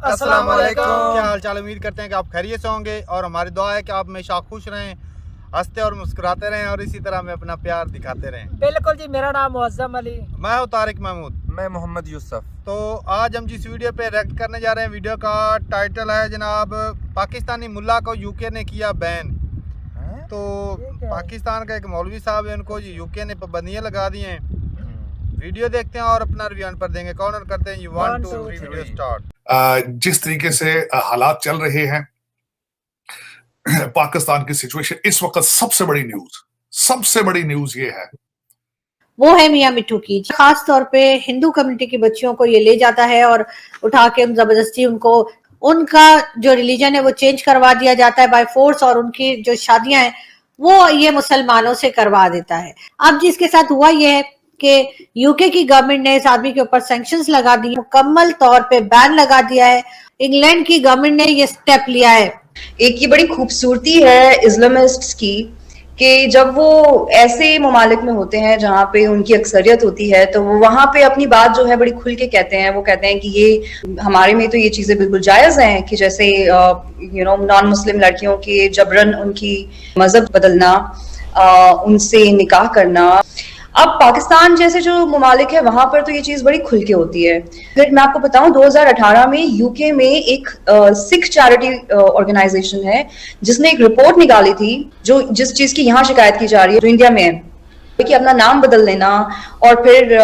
अस्सलाम वालेकुम। क्या हाल चाल, उम्मीद करते हैं कि आप खैरियत से होंगे और हमारी दुआ है कि आप हमेशा खुश रहें, हंसते और मुस्कुराते रहें और इसी तरह में अपना प्यार दिखाते रहें। बिल्कुल जी, मेरा नाम मुअज़्ज़म अली, मैं हूँ तारिक महमूद। मैं मोहम्मद यूसुफ। तो आज हम जिस वीडियो पे रिएक्ट करने जा रहे हैं, वीडियो का टाइटल है जनाब, पाकिस्तानी मुल्ला को यूके ने किया बैन। तो पाकिस्तान का एक मौलवी साहब है, उनको यूके ने पाबंदियां लगा दी हैं। वीडियो देखते हैं और अपना रिव्यू पर देंगे। कॉर्नर करते हैं। 1 2 3 वीडियो स्टार्ट। जिस तरीके से हालात चल रहे हैं, पाकिस्तान की सिचुएशन इस वक्त सबसे बड़ी न्यूज ये है, वो है मियां मिट्ठू की। खास तौर पे हिंदू कम्युनिटी की बच्चियों को ये ले जाता है और उठा के जबरदस्ती उनको उनका जो रिलीजन है वो चेंज करवा दिया जाता है बाय फोर्स, और उनकी जो शादियां हैं वो ये मुसलमानों से करवा देता है। अब जिसके साथ हुआ ये है कि यूके की गवर्नमेंट ने इस आदमी के ऊपर सैंक्शंस लगा दिए, मुकम्मल तौर पे बैन लगा दिया है। इंग्लैंड की गवर्नमेंट ने ये स्टेप लिया है। एक ये बड़ी खूबसूरती है इस्लामिस्ट्स की कि जब वो ऐसे ममालिक में होते हैं जहाँ पे उनकी अक्सरियत होती है, तो वो वहां पे अपनी बात जो है बड़ी खुल के कहते हैं। वो कहते हैं कि ये हमारे में तो ये चीजें बिल्कुल जायज हैं कि जैसे नॉन मुस्लिम लड़कियों के जबरन उनकी मजहब बदलना, उनसे निकाह करना। अब पाकिस्तान जैसे जो ममालिक है वहां पर तो ये चीज बड़ी खुल के होती है। फिर मैं आपको बताऊं, 2018 में यूके में एक सिख चैरिटी ऑर्गेनाइजेशन है जिसने एक रिपोर्ट निकाली थी, जो जिस चीज की यहाँ शिकायत की जा रही है जो इंडिया में है, कि अपना नाम बदल लेना और फिर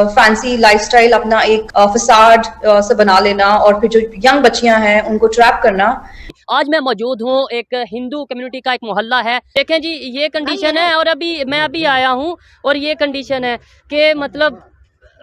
फैंसी लाइफस्टाइल अपना एक फसाड से बना लेना, और फिर जो यंग बच्चियां हैं उनको ट्रैप करना। आज मैं मौजूद हूँ, एक हिंदू कम्युनिटी का एक मोहल्ला है। देखें जी, ये कंडीशन है और मैं अभी आया हूँ और ये कंडीशन है कि मतलब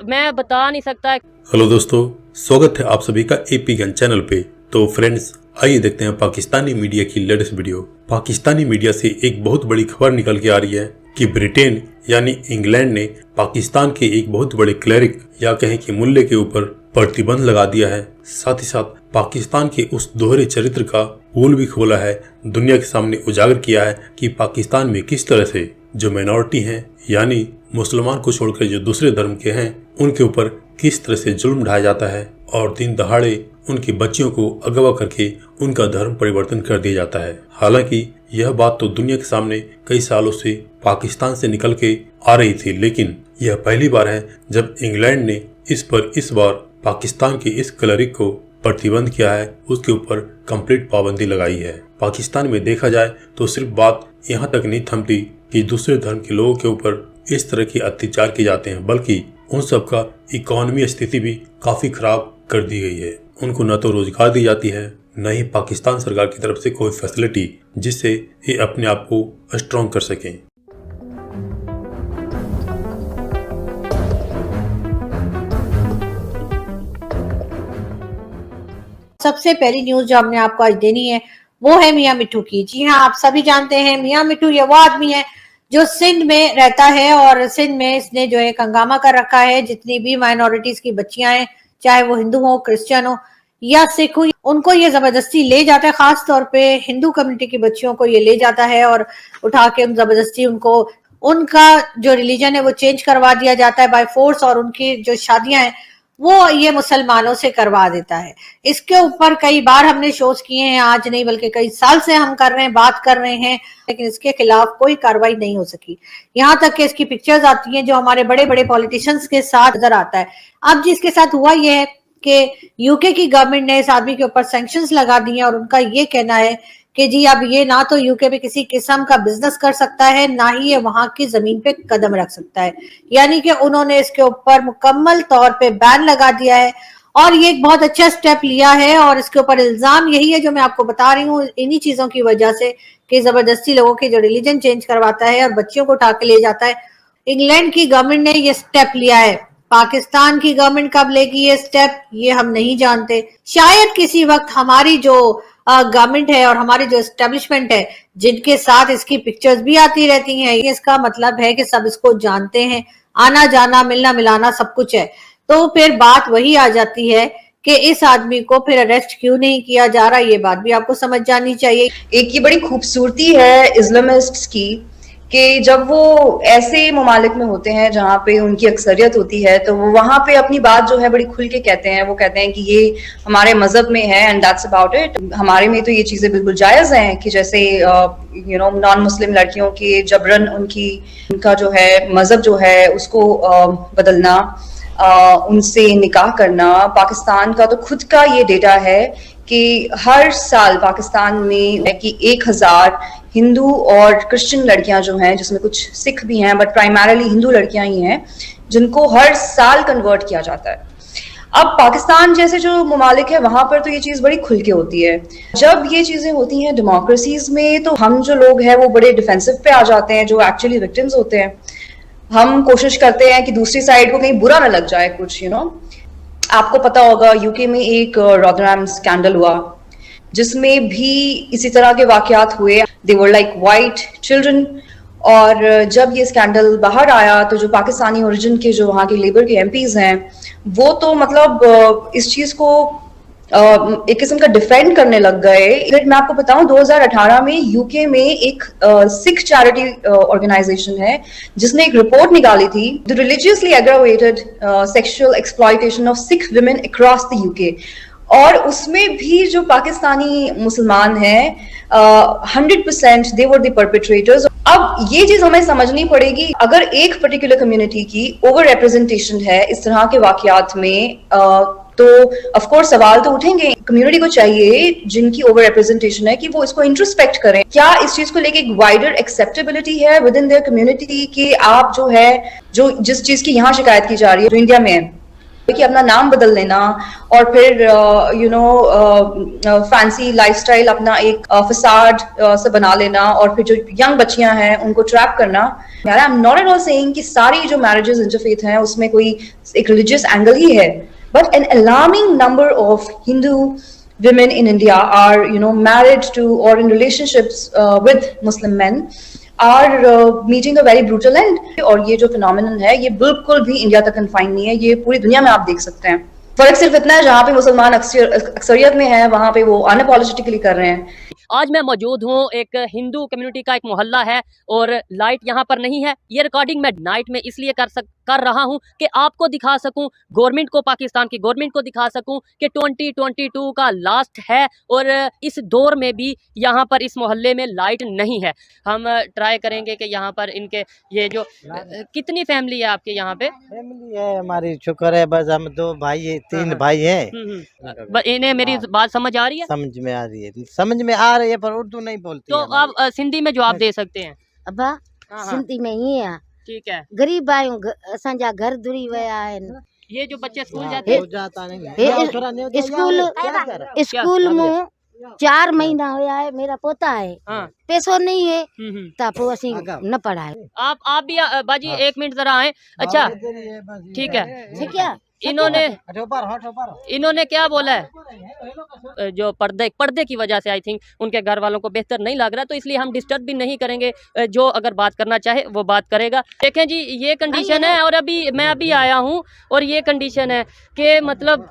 मैं बता नहीं सकता। हेलो दोस्तों, स्वागत है आप सभी का एपी गन चैनल पे। तो फ्रेंड्स, आइए देखते हैं पाकिस्तानी मीडिया की लेटेस्ट वीडियो। पाकिस्तानी मीडिया से एक बहुत बड़ी खबर निकल के आ रही है कि ब्रिटेन यानी इंग्लैंड ने पाकिस्तान के एक बहुत बड़े क्लेरिक या कहें कि मुल्ले के ऊपर प्रतिबंध लगा दिया है। साथ ही साथ पाकिस्तान के उस दोहरे चरित्र का पोल भी खोला है, दुनिया के सामने उजागर किया है कि पाकिस्तान में किस तरह से जो माइनॉरिटी हैं यानी मुसलमान को छोड़कर जो दूसरे धर्म के हैं उनके ऊपर किस तरह से जुल्म ढाया जाता है और दिन दहाड़े उनकी बच्चियों को अगवा करके उनका धर्म परिवर्तन कर दिया जाता है। हालांकि यह बात तो दुनिया के सामने कई सालों से पाकिस्तान से निकल के आ रही थी, लेकिन यह पहली बार है जब इंग्लैंड ने इस बार पाकिस्तान के इस क्लरिक को प्रतिबंध किया है, उसके ऊपर कंप्लीट पाबंदी लगाई है। पाकिस्तान में देखा जाए तो सिर्फ बात यहाँ तक नहीं थमती कि दूसरे धर्म के लोगों के ऊपर इस तरह के अत्याचार किए जाते हैं, बल्कि उन सब का इकोनॉमी स्थिति भी काफी खराब कर दी गई है। उनको न तो रोजगार दी जाती है, न ही पाकिस्तान सरकार की तरफ से कोई फैसिलिटी जिससे ये अपने आप को स्ट्रॉन्ग कर सकें। सबसे पहली न्यूज जो हमने आपको आज देनी है वो है मियां मिट्ठू की। जी हाँ, आप सभी जानते हैं मियां मिट्ठू ये वो आदमी है जो सिंध में रहता है और सिंध में इसने जो है हंगामा कर रखा है। जितनी भी माइनॉरिटीज की बच्चियां हैं, चाहे वो हिंदू हो, क्रिश्चियन हो या सिख हो, उनको ये जबरदस्ती ले जाता है। खास तौर पे हिंदू कम्युनिटी की बच्चियों को ये ले जाता है और उठा के जबरदस्ती उनको उनका जो रिलीजन है वो चेंज करवा दिया जाता है बाय फोर्स, और उनकी जो शादियां हैं वो ये मुसलमानों से करवा देता है। इसके ऊपर कई बार हमने शोज किए हैं, आज नहीं बल्कि कई साल से हम कर रहे हैं, बात कर रहे हैं, लेकिन इसके खिलाफ कोई कार्रवाई नहीं हो सकी। यहाँ तक कि इसकी पिक्चर्स आती हैं जो हमारे बड़े बड़े पॉलिटिशियंस के साथ नजर आता है। अब जिसके साथ हुआ ये है कि यूके की गवर्नमेंट ने इस आदमी के ऊपर सैंक्शंस लगा दिए हैं और उनका ये कहना है कि जी अब ये ना तो यूके में किसी किस्म का बिजनेस कर सकता है, ना ही ये वहां की जमीन पे कदम रख सकता है। यानी कि उन्होंने इसके ऊपर मुकम्मल तौर पे बैन लगा दिया है और ये एक बहुत अच्छा स्टेप लिया है। और इसके ऊपर इल्जाम यही है जो मैं आपको बता रही हूँ, इन्हीं चीजों की वजह से कि जबरदस्ती लोगों के जो रिलीजन चेंज करवाता है और बच्चियों को उठा के ले जाता है। इंग्लैंड की गवर्नमेंट ने ये स्टेप लिया है। पाकिस्तान की गवर्नमेंट कब लेगी ये स्टेप, ये हम नहीं जानते। शायद किसी वक्त हमारी जो गवर्नमेंट है और हमारी जो एस्टेब्लिशमेंट है, जिनके साथ इसकी पिक्चर्स भी आती रहती हैं, इसका मतलब है कि सब इसको जानते हैं, आना जाना मिलना मिलाना सब कुछ है। तो फिर बात वही आ जाती है कि इस आदमी को फिर अरेस्ट क्यों नहीं किया जा रहा, ये बात भी आपको समझ जानी चाहिए। एक ये बड़ी खूबसूरती है इस्लामिस्ट्स की कि जब वो ऐसे ममालिक में होते हैं जहाँ पे उनकी अक्सरियत होती है तो वो वहां पे अपनी बात जो है बड़ी खुल के कहते हैं। वो कहते हैं कि ये हमारे मजहब में है एंड दैट्स अबाउट इट। हमारे में तो ये चीजें बिल्कुल जायज हैं कि जैसे नॉन मुस्लिम लड़कियों के जबरन उनका जो है मजहब जो है उसको बदलना, उनसे निकाह करना। पाकिस्तान का तो खुद का ये डेटा है कि हर साल पाकिस्तान में कि 1000 हिंदू और क्रिश्चियन लड़कियां जो हैं, जिसमें कुछ सिख भी हैं बट प्राइमरीली हिंदू लड़कियां ही हैं, जिनको हर साल कन्वर्ट किया जाता है। अब पाकिस्तान जैसे जो ममालिक है वहां पर तो ये चीज बड़ी खुल के होती है। जब ये चीजें होती हैं डेमोक्रेसीज में तो हम जो लोग हैं वो बड़े डिफेंसिव पे आ जाते हैं, जो एक्चुअली विक्टिम्स होते हैं। हम कोशिश करते हैं कि दूसरी साइड को कहीं बुरा ना लग जाए कुछ, आपको पता होगा यूके में एक रॉदरहैम स्कैंडल हुआ जिसमें भी इसी तरह के वाकयात हुए। दे वर लाइक वाइट चिल्ड्रन। और जब ये स्कैंडल बाहर आया तो जो पाकिस्तानी ओरिजिन के जो वहाँ के लेबर के एमपीज हैं वो तो मतलब इस चीज को एक किस्म का डिफेंड करने लग गए। मैं आपको बताऊं 2018 में यूके में एक सिख चैरिटी ऑर्गेनाइजेशन है जिसने एक रिपोर्ट निकाली थी, the religiously aggravated sexual exploitation of Sikh women across the UK. और उसमें भी जो पाकिस्तानी मुसलमान हैं 100% दे वर द परपेट्रेटर्स। अब ये चीज हमें समझनी पड़ेगी, अगर एक पर्टिकुलर कम्युनिटी की ओवर रिप्रेजेंटेशन है इस तरह के वाकयात में तो ऑफ कोर्स सवाल तो उठेंगे। कम्युनिटी को चाहिए जिनकी ओवर रिप्रेजेंटेशन है कि वो इसको इंट्रोस्पेक्ट करें। क्या इस चीज को लेके एक वाइडर एक्सेप्टेबिलिटी है विद इन देयर कम्युनिटी कि आप जो है जो जिस चीज की यहाँ शिकायत की जा रही है जो इंडिया में है कि अपना नाम बदल लेना और फिर फैंसी लाइफस्टाइल अपना एक फसाड से बना लेना और फिर जो यंग बच्चियां हैं उनको ट्रैप करना। I am not at all saying कि सारी जो मैरिजेस इंटरफेथ हैं उसमें कोई एक रिलीजियस एंगल ही है, but an alarming number of Hindu women in India are married to or in relationships with Muslim men are meeting a very brutal end। और ये जो phenomenon है ये बिल्कुल भी इंडिया तक कन्फाइन नहीं है, ये पूरी दुनिया में आप देख सकते हैं। फर्क सिर्फ इतना है जहाँ पे मुसलमान अक्सरियत में है वहां पे वो अनअपॉलोजेटिकली कर रहे हैं। आज मैं मौजूद हूँ, एक हिंदू कम्युनिटी का एक मोहल्ला है और लाइट यहाँ पर नहीं है। ये रिकॉर्डिंग मैं नाइट में इसलिए कर रहा हूँ कि आपको दिखा सकूँ, गवर्नमेंट को, पाकिस्तान की गवर्नमेंट को दिखा सकूँ कि 2022 का लास्ट है और इस दौर में भी यहाँ पर इस मोहल्ले में लाइट नहीं है। हम ट्राई करेंगे कि यहाँ पर इनके ये जो कितनी फैमिली है आपके यहाँ पे? फैमिली है हमारी, शुक्र है, बस हम 2 भाई है, 3 भाई हैं। इन्हें मेरी बात समझ आ रही है? समझ में आ रही है, समझ में आ रही है पर उर्दू नहीं बोलती। तो आप सिंधी में जवाब दे सकते हैं। अब्बा सिंधी में ही है। ठीक है। गरीब आयूं, असांजा घर दुरी वया आहिनि। ये जो बच्चे स्कूल जाते हैं, स्कूल में 4 महीना होया है, मेरा पोता है। पैसों नहीं है तो असी न पढ़ाए। आप भी बाजी 1 मिनट जरा आए। अच्छा ठीक है, ठीक है। इन्होंने क्या बोला है, जो पर्दे की वजह से आई थिंक उनके घर वालों को बेहतर नहीं लग रहा, तो इसलिए हम डिस्टर्ब भी नहीं करेंगे। जो अगर बात करना चाहे वो बात करेगा। देखें जी ये कंडीशन है और मैं अभी आया हूँ और ये कंडीशन है कि मतलब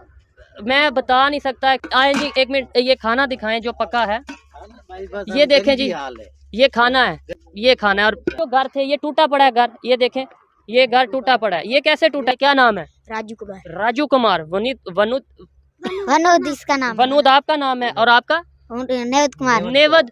मैं बता नहीं सकता। आए जी 1 मिनट, ये खाना दिखाएं जो पका है। ये देखें जी, ये खाना है और जो घर थे ये टूटा पड़ा है घर। ये देखें ये घर टूटा पड़ा है। ये कैसे टूटा? क्या नाम है? राजू कुमार। वनोद इसका नाम। वनोद आपका नाम है और आपका? नेवद कुमार। नेवद।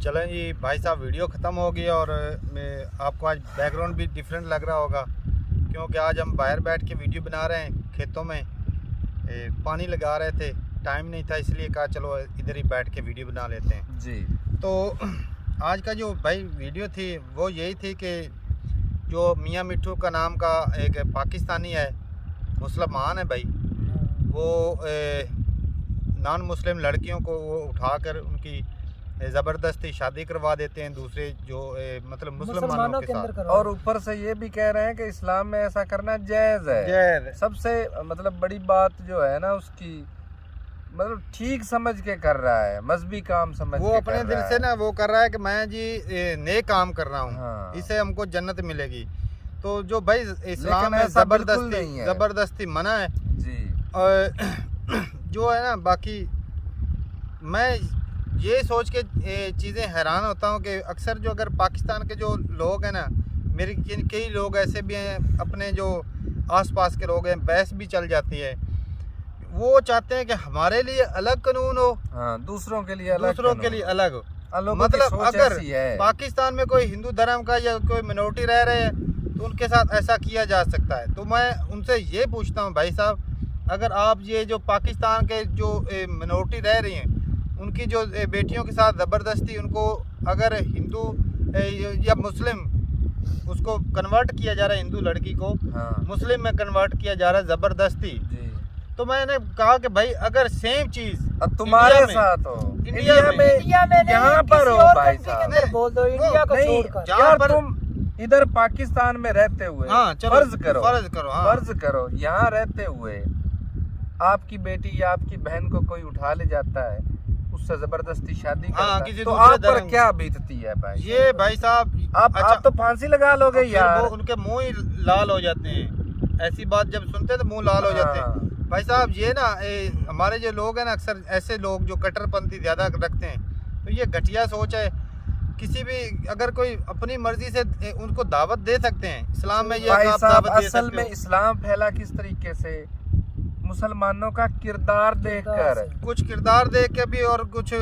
चलें जी भाई साहब, वीडियो ख़त्म हो गई और मैं आपको आज बैकग्राउंड भी डिफरेंट लग रहा होगा क्योंकि आज हम बाहर बैठ के वीडियो बना रहे हैं। खेतों में पानी लगा रहे थे, टाइम नहीं था इसलिए कहा चलो इधर ही बैठ के वीडियो बना लेते हैं जी। तो आज का जो भाई वीडियो थी वो यही थी कि जो मियाँ मिट्ठू का नाम का एक पाकिस्तानी है, मुसलमान है भाई, वो नॉन मुस्लिम लड़कियों को वो उठाकर उनकी ज़बरदस्ती शादी करवा देते हैं दूसरे जो मतलब मुसलमानों के साथ। और ऊपर से ये भी कह रहे हैं कि इस्लाम में ऐसा करना जायज़ है। सबसे मतलब बड़ी बात जो है ना उसकी मतलब ठीक समझ के कर रहा है, मजहबी काम समझ वो के अपने कर दिल रहा से है। ना वो कर रहा है कि मैं जी नेक काम कर रहा हूँ, हाँ। इससे हमको जन्नत मिलेगी। तो जो भाई इस्लाम लेकिन में ऐसा बिल्कुल नहीं है। जबरदस्ती मना है। जी और जो है ना, बाकी मैं ये सोच के चीज़ें हैरान होता हूँ कि अक्सर जो अगर पाकिस्तान के जो लोग हैं ना, मेरे कई लोग ऐसे भी हैं, अपने जो आसपास के लोग हैं, बहस भी चल जाती है, वो चाहते हैं कि हमारे लिए अलग कानून हो, हाँ, दूसरों के लिए अलग, दूसरों के लिए अलग हो। लोगों की मतलब सोच अगर ऐसी है। पाकिस्तान में कोई हिंदू धर्म का या कोई मिनोरिटी रह रहे हैं तो उनके साथ ऐसा किया जा सकता है। तो मैं उनसे ये पूछता हूँ भाई साहब, अगर आप ये जो पाकिस्तान के जो मिनोरिटी रह रही हैं उनकी जो बेटियों के साथ ज़बरदस्ती उनको अगर हिंदू या मुस्लिम उसको कन्वर्ट किया जा रहा है, हिंदू लड़की को हाँ। मुस्लिम में कन्वर्ट किया जा रहा है ज़बरदस्ती, जी। तो मैंने कहा कि भाई अगर सेम चीज़ अब तुम्हारे इंडिया में- साथ हो, इंडिया में यहाँ पर हो भाई साहब, बोल दो इंडिया को नहीं, छोड़कर। जहाँ यार पर तुम इधर पाकिस्तान में रहते हुए हाँ, चलो, फर्ज करो हाँ। फर्ज करो यहाँ रहते हुए आपकी बेटी या आपकी बहन को कोई उठा ले जाता है, उससे जबरदस्ती शादी करता है, किसी तो दूसरे आप पर धर्म- क्या बीतती है भाई? ये भाई साहब आप तो फांसी लगा लोगे फिर यार। वो उनके मुंह ही लाल हो जाते हैं, ऐसी बात जब सुनते हैं तो मुंह लाल हो जाते हैं। हाँ। भाई साहब ये ना हमारे जो लोग हैं ना, अक्सर ऐसे लोग जो कट्टरपंथी ज़्यादा रखते हैं, तो ये घटिया सोच है। किसी भी अगर कोई अपनी मर्जी से उनको दावत दे सकते हैं, इस्लाम में ये भाई आप साहब दावत दे असल सकते में हो। इस्लाम फैला किस तरीके से? मुसलमानों का किरदार देखकर, कुछ किरदार देख के भी और कुछ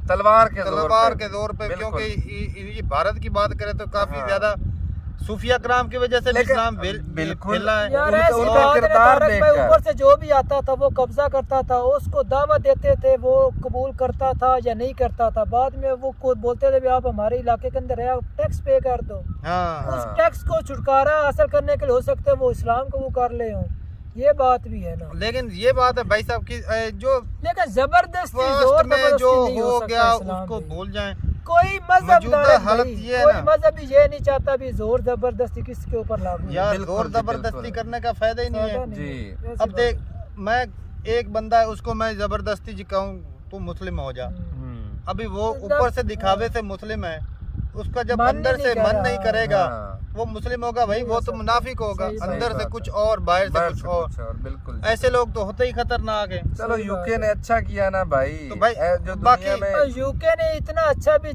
तलवार तलवार के जोर पे, बिल्कुल। क्योंकि ये भारत की बात करें तो काफी हाँ। ज्यादा सूफिया कराम की वजह से भी लेकिन इस्लाम बिल्कुल फैला है। यार उनका- ऐसी उनका बात है, किरदार तारक भाई देखकर। ऊपर से जो भी आता था वो कब्जा करता था, उसको दावत देते थे, वो कबूल करता था या नहीं करता था। बाद में वो बोलते थे भी आप हमारे इलाके के अंदर है, आप टैक्स पे कर दो। हाँ उस टैक्स को छुटकारा हासिल करने के लिए हो सकते है वो इस्लाम को वो कर ले हो, ये बात भी है ना। लेकिन ये बात है भाई साहब की जो लेकिन जबरदस्ती फर्स्ट जोर में जबरदस्ती जो नहीं हो सकता गया इस्लाम उसको में। भूल जाएं। कोई मजहब मौजूदा हालत ये है कोई ना। मजहब ये नहीं चाहता भी जोर जबरदस्ती किसके ऊपर लागू हो। यार बिल्कुल जोर जी, जबरदस्ती बिल्कुल। करने का फायदा ही नहीं फायदा है। नहीं जी। है, ऐसी अब देख, बात मैं एक बंदा है उसको मैं जबरदस्ती जी कहूँ तू मुस्लिम हो जा, हम्म। अभी वो ऊपर से दिखावे से मुस्लिम है, उसका जब मन अंदर नहीं से कर मन रहा। नहीं करेगा हाँ। वो मुस्लिम होगा भाई, वो तो मुनाफिक होगा, सही अंदर बात से है। कुछ और बाहर से बाहर कुछ से और। कुछ और, बिल्कुल। ऐसे लोग तो होते ही खतरनाक है। चलो सही यूके बात ने अच्छा किया ना भाई। तो भाई, जो बाकी- दुनिया में यूके ने इतना अच्छा भी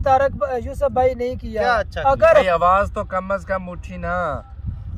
यूसुफ भाई नहीं किया। क्या अच्छा किया? अगर भाई आवाज तो कम अज कम उठी ना।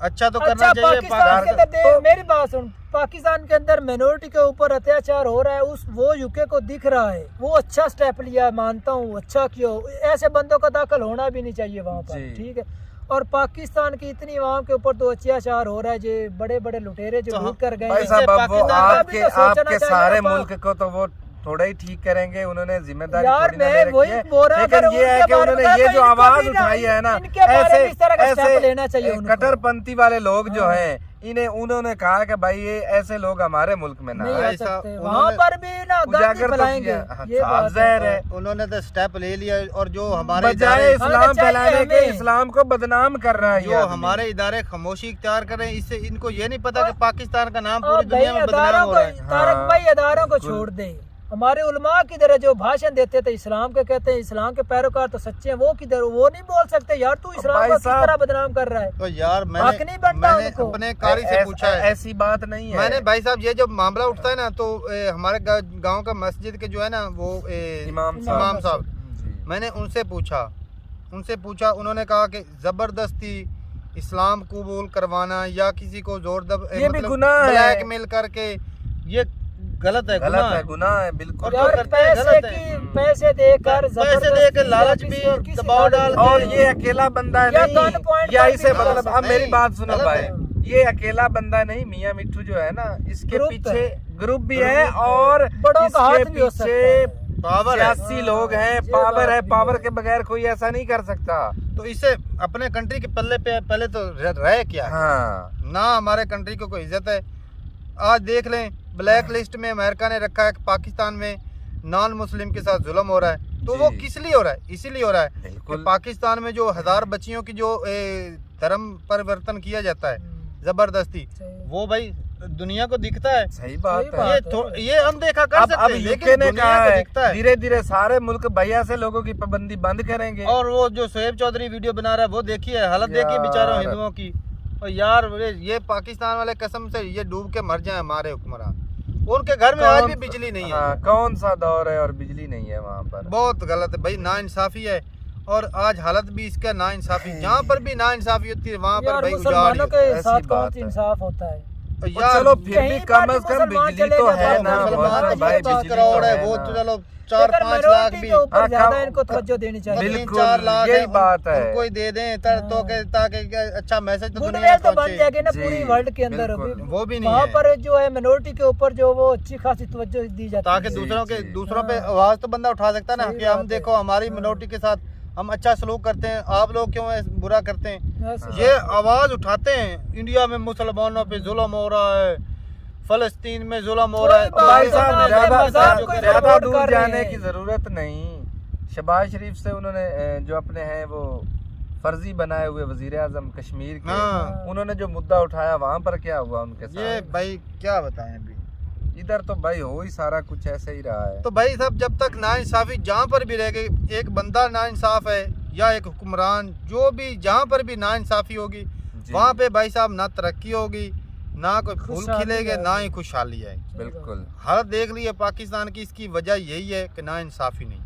अच्छा तो करना अच्छा चाहिए। पाकिस्तान के अंदर देख, मेरी बात सुन, पाकिस्तान के अंदर मिनोरिटी के ऊपर अत्याचार हो रहा है, वो यूके को दिख रहा है, वो अच्छा स्टेप लिया है, मानता हूँ, अच्छा किया। ऐसे बंदों का दाखिल होना भी नहीं चाहिए वहाँ पर, जी। ठीक है। और पाकिस्तान की इतनी आवाम के ऊपर तो अत्याचार हो रहा है, जो बड़े बड़े लुटेरे जो तो लूट कर गए भाई हैं। साहब अब वो पाकिस्तान का भी आपके तो सोचना आपके चाहिए सारे ना। मुल्क को तो वो थोड़ा ही ठीक करेंगे, उन्होंने जिम्मेदारी यार थोड़ी ना मैं ले रखी वही है। बोल रहा हूं, लेकिन अगर ये है उनके कि बारे उन्होंने में ये तो जो इनको आवाज भी ना- उठाई है ना, इनके बारे में इस तरह का स्टेप लेना चाहिए उनको। कट्टरपंथी वाले लोग जो हाँ। हैं, इन्हें उन्होंने कहा कि भाई ये ऐसे लोग हमारे मुल्क में ना नहीं आए। आ भाई साहब, सकते, उन्होंने वहाँ पर भी ना गांधी उजागर तो फैलाएंगे, किया। हाँ, ये साफ बात ज़ाहिर है। उन्होंने तो स्टेप ले लिया और जो हमारे बजाय इदारे इस्लाम हमें चाहिए फैलाने के हमें। इस्लाम को बदनाम कर रहा है ये जो आदमी। हमारे इदारे खामोशी इख्तियार कर रहे हैं, इससे इनको ये नहीं पता कि पाकिस्तान का नाम और पूरी दुनिया में बदनाम अदारों हो को, रहा है। तारक हाँ, भाई अदारों को बिल्कुल। छोड़ दे। हमारे उलमा किधर है जो भाषण देते थे इस्लाम के, कहते हैं इस्लाम के पैरोकार तो सच्चे हैं, वो किधर? वो नहीं बोल सकते यार तू इस्लाम भाई को किस साहब- तरह बदनाम कर रहा है। तो यार हक नहीं बनता मैंने उनको। अपने कारी से पूछा है, ऐसी बात नहीं है। मैंने भाई साहब ये जब मामला उठता है ना तो हमारे गांव का मस्जिद के जो है ना वो इमाम साहब जी। मैंने उनसे पूछा उन्होंने कहा कि जबरदस्ती इस्लाम कबूल करवाना या किसी को जोर ये भी गुनाह है। ब्लैकमेल करके ये गलत है, गलत गुनाह है, गुनाह है, बिल्कुल। और जो यार करते हैं पैसे गलत है। की पैसे देकर पैसे जबरदस्ती देकर या लालच किसी भी और किसी दबाव डाल के- और ये अकेला बंदा या नहीं, गन पॉइंट या पर इसे भी मतलब अब मेरी नहीं, बात सुनो गलत भाई, है। ये अकेला बंदा नहीं, मियां मिट्ठू जो है ना, इसके ग्रुप पीछे है। ग्रुप भी है और बड़ों का हाथ इसके भी हो सकता पीछे है। पावर है। सियासी लोग हैं, ये पावर बात है, भी पावर है। के बगैर कोई ऐसा नहीं कर सकता। तो इससे अपने कंट्री के पल्ले पे पहले तो रहे क्या है? हाँ, ना हमारे कंट्री को कोई इज्जत है। आज देख लें ब्लैक लिस्ट में अमेरिका ने रखा है कि पाकिस्तान में नॉन मुस्लिम के साथ जुल्म हो रहा है। तो वो जी। किस लिए हो रहा है? इसीलिए हो रहा है कि बिल्कुल। पाकिस्तान में जो 1000 बच्चियों की जो धर्म परिवर्तन किया जाता है जबरदस्ती, सही। वो भाई दुनिया को दिखता है। सही बात है। ये अनदेखा कर सकते अब हैं, यूके लेकिन ने दुनिया कहा को है दिखता है। धीरे धीरे सारे मुल्क भैया से लोगों की पाबंदी बंद करेंगे। और वो जो शोएब चौधरी वीडियो बना रहा है वो देखिए, हालत देखिए बेचारों हिंदुओं की। और यार ये पाकिस्तान वाले कसम से ये डूब के मर जाए हमारे हुक्मरान। उनके घर में आज भी बिजली नहीं है। कौन सा दौर है और बिजली नहीं है वहाँ पर। बहुत गलत है भाई, नाइंसाफी है। और आज हालत भी इसका नाइंसाफी, जहाँ पर भी नाइंसाफी होती है वहाँ पर भाई मुसलमानों के ऐसी साथ बात कौन सी है। इंसाफ होता है। तो और चलो फिर भी कम से कम बिजली तो है ना। भाई 50 बिजली करोड़ तो है, है वो ना। तो चलो 4-5 लाख भी ज्यादा इनको तवज्जो देनी चाहिए। बिल्कुल, 4 लाख यही है, बात है। उनको ही दे दें ताकि अच्छा मैसेज तो दुनिया गुडविल में तो बन पहुंचे। जाएगी ना जी, पूरी वर्ल्ड के अंदर। बिल्कुल। वो भी नहीं वहाँ है, पर जो है मिनोरिटी के ऊपर जो वो अच्छी खासी तवज्जो दी जाती ताकि है। दूसरों पे आवाज तो बंदा उठा सकता है ना, सही कि हम बात देखो हमारी मिनोरिटी के साथ हम अच्छा सलूक करते हैं, आप लोग क्यों बुरा करते हैं। ऐसे ये आवाज उठाते हैं, इंडिया में मुसलमानों पे जुल्म हो रहा है, फलस्तीन में जुल्म हो रहा है। कोई भाई तो साहब अपने मज़हब को ज्यादा रिपोर्ट दूर कर रहे जाने हैं। की जरूरत नहीं। शहबाज शरीफ से उन्होंने जो अपने हैं वो फर्जी बनाए हुए वजीर आजम कश्मीर के, हाँ। उन्होंने जो मुद्दा उठाया वहाँ पर क्या हुआ उनके ये साथ। भाई क्या बताएं अभी, इधर तो भाई हो ही सारा कुछ ऐसे ही रहा है। तो भाई साहब जब तक नाइंसाफी जहाँ पर भी रहेगी, एक बंदा नाइंसाफ है या एक हुक्मरान, जो भी जहाँ पर भी नाइंसाफी होगी जी, वहाँ पे भाई साहब ना तरक्की होगी, ना कोई फूल खुशहाली खिलेगे, आएगी। ना ही खुशहाली आएगी। बिल्कुल। हालत देख ली है पाकिस्तान की, इसकी वजह यही है कि नाइंसाफी नहीं।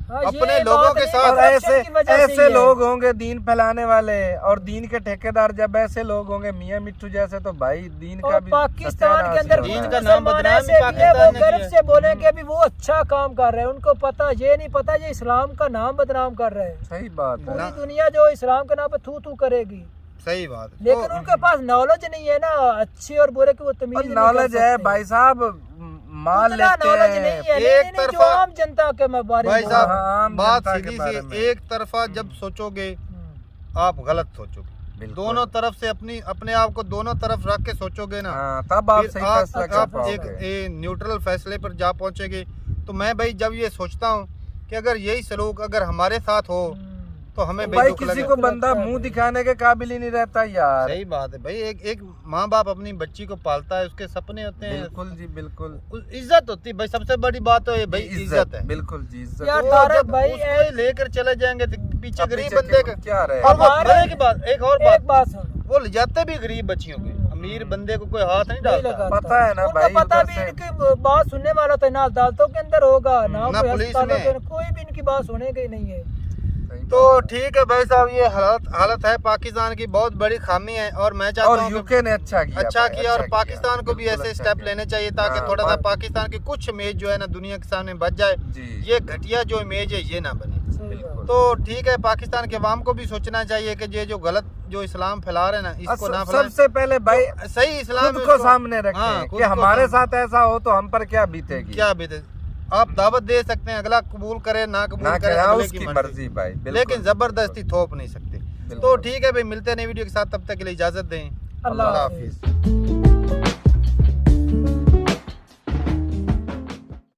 हाँ, अपने ये लोगों बात के नहीं, साथ और corruption की वजह से ऐसे ही है। लोग होंगे दीन फैलाने वाले, और दीन के ठेकेदार जब ऐसे लोग होंगे मियां मिट्टू जैसे, तो भाई दीन का और भी पाकिस्तान के अंदर दीन कुछ का नाम मुसलमान बदनाम ऐसे भी है, पाकिस्तान वो ने गर्व किया। से बोलेंगे अभी वो अच्छा काम कर रहे हैं। उनको पता ये नहीं पता ये इस्लाम का नाम बदनाम कर रहे हैं। सही बात है। पूरी दुनिया जो इस्लाम के नाम पे थू थू करेगी, सही बात है। लेकिन तो उनके पास नॉलेज नहीं है ना अच्छे और बुरे की, वो तमीज नहीं कर नॉलेज है सकते। भाई साहब, मान उतना लेते नॉलेज हैं। नहीं है। एक नहीं, जो तरफा- आम जनता के मैं बारे में भाई बोल रहा हूँ। साहब आम बात जनता के सीधी बारे सी, में। एक तरफा जब सोचोगे आप गलत सोचोगे, बिल्कुल। दोनों तरफ से अपने आप को दोनों तरफ रख के सोचोगे ना, हाँ, तब आप फिर सही आप फैसला कर एक पाओगे। न्यूट्रल फैसले पर जा पहुंचेंगे। तो मैं भाई जब ये सोचता हूँ कि अगर यही सलूक अगर हमारे साथ हो तो हमें भाई दुख किसी लगे। को बंदा मुंह दिखाने के काबिल ही नहीं रहता यार। सही बात है भाई, एक माँ बाप अपनी बच्ची को पालता है, उसके सपने होते हैं, बिल्कुल जी बिल्कुल। इज्जत होती है भाई, सबसे बड़ी बात तो ये भाई इज्जत है। बिल्कुल जी, इज्जत। यार तो तारक जब भाई उसको ही लेकर चले जाएंगे तो पीछे अब गरीब पीछे बंदे का क्या रहे। और वो हमारे- भले की बात, एक और एक बात, बात सुनो, वो ले जाते भी गरीब बच्चियों के, अमीर बंदे को कोई हाथ नहीं नहीं डालता। लगाता। पता है ना उनको भाई, पता उधर भी से- इनकी बात सुनने वाला तो ना अदालतों के अंदर होगा ना ना कोई पुलिस अस्पतालों में। के अंदर, कोई भी इनकी बात सुनेगा ही नहीं है। तो ठीक है भाई साहब, ये हालत है पाकिस्तान की, बहुत बड़ी खामी है। और मैं चाहता और हूँ यूके ने अच्छा किया अच्छा भाई, किया, और अच्छा पाकिस्तान को भी बिल्कुल ऐसे अच्छा स्टेप किया। लेने चाहिए ताकि हाँ, थोड़ा सा बात- पाकिस्तान की कुछ इमेज जो है ना दुनिया के सामने बच जाए, जी ये घटिया जो इमेज है ये ना बने। बिल्कुल। तो ठीक है, पाकिस्तान के अवाम को भी सोचना चाहिए कि ये जो गलत जो इस्लाम फैला रहे हैं ना, इसको ना फैलाएं। सबसे पहले भाई सही इस्लाम खुद है, को उसको- सामने रखें हाँ, खुद कि को हमारे सामने- साथ ऐसा हो तो हम पर क्या बीतेगी। क्या बीते। आप दावत दे सकते हैं, अगला कबूल करे ना कबूल ना करे, क्या अगले उसकी की मर्जी भाई, बिल्कुल। लेकिन जबरदस्ती थोप नहीं सकते। तो ठीक है भाई, मिलते हैं नई वीडियो के साथ, तब तक के लिए इजाजत दें। अल्लाह अल्लाह हाफिज़। हाफिज।